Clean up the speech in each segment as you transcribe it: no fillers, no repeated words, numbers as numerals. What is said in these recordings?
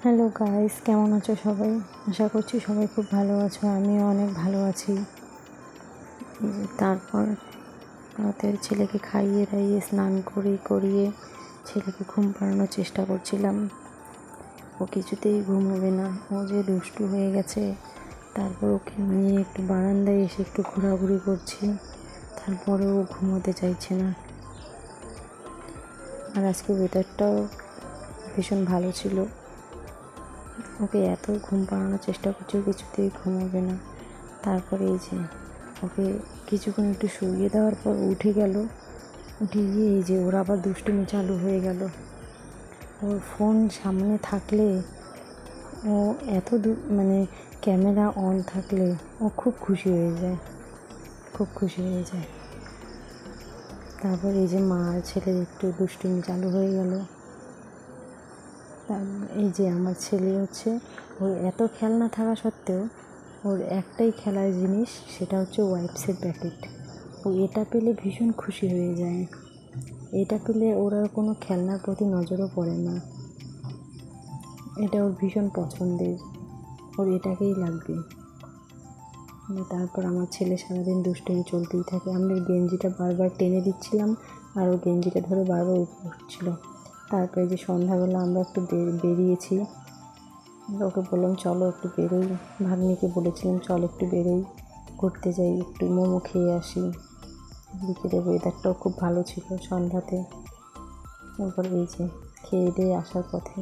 Hello guys, কেমন আছো সবাই? আশা করছি সবাই খুব ভালো আছো। আমিও অনেক ভালো আছি। তারপর আমাদের ছেলেকে খাইয়ে দাইয়ে স্নান করিয়ে ছেলেকে ঘুম পাড়ানোর চেষ্টা করছিলাম। ও কিছুতেই ঘুমোবে না, ও যে দুষ্টু হয়ে গেছে। তারপর ওকে নিয়ে একটু বারান্দায় এসে একটু ঘোরাঘুরি করছি, তারপরে ও ঘুমোতে চাইছে না। আর আজকে ওয়েদারটাও ভীষণ ভালো ছিল। ওকে এত ঘুম পাড়ানোর চেষ্টা করছি, ও কিছুতেই ঘুমোবে না। তারপরে এই যে ওকে কিছুক্ষণ একটু শুইয়ে দেওয়ার পর উঠে গেল। উঠে গিয়ে এই যে ওর আবার দুষ্টুমি চালু হয়ে গেল। ওর ফোন সামনে থাকলে ও মানে ক্যামেরা অন থাকলে ও খুব খুশি হয়ে যায়, খুব খুশি হয়ে যায়। তারপর এই যে মা আর ছেলের একটু দুষ্টুমি চালু হয়ে গেল। এই যে আমার ছেলে হচ্ছে, ওর এত খেলনা থাকা সত্ত্বেও ওর একটাই খেলার জিনিস, সেটা হচ্ছে ওয়াইপসের প্যাকেট। ও এটা পেলে ভীষণ খুশি হয়ে যায়। এটা পেলে ওর আর কোনো খেলনার প্রতি নজরও পড়ে না। এটা ওর ভীষণ পছন্দের, ওর এটাকেই লাগবে। তারপর আমার ছেলে সারাদিন দুষ্টুমি চলতেই থাকে। আমি গেঞ্জিটা বারবার টেনে দিচ্ছিলাম আর ও গেঞ্জিটা ধরে বারবার উঠছিল। তারপরে যে সন্ধ্যাবেলা আমরা একটু বেরিয়েছি, ওকে বললাম চলো একটু বেরোই। ভাগ্নিকে বলেছিলাম চল একটু বেরোই, ঘুরতে যাই, একটু মোমো খেয়ে আসি। বিকেলের ওয়েদারটাও খুব ভালো ছিল সন্ধ্যাতে। তারপর এই যে খেয়ে দিয়ে আসার পথে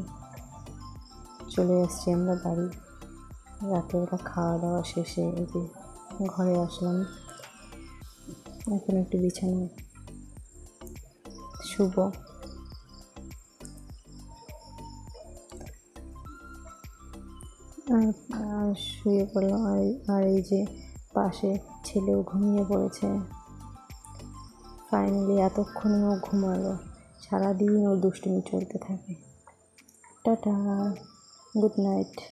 চলে আসছি আমরা বাড়ি। রাতেরবেলা খাওয়া দাওয়া শেষে এই যে ঘরে আসলাম। এখন একটু বিছানায় শুভ। আর শুয়ে পড়লাম। আর এই যে পাশে ছেলেও ঘুমিয়ে পড়েছে। ফাইনালি এতক্ষণে ও ঘুমালো। সারাদিন ও দুষ্টুমি চলতে থাকে। Tata, good night.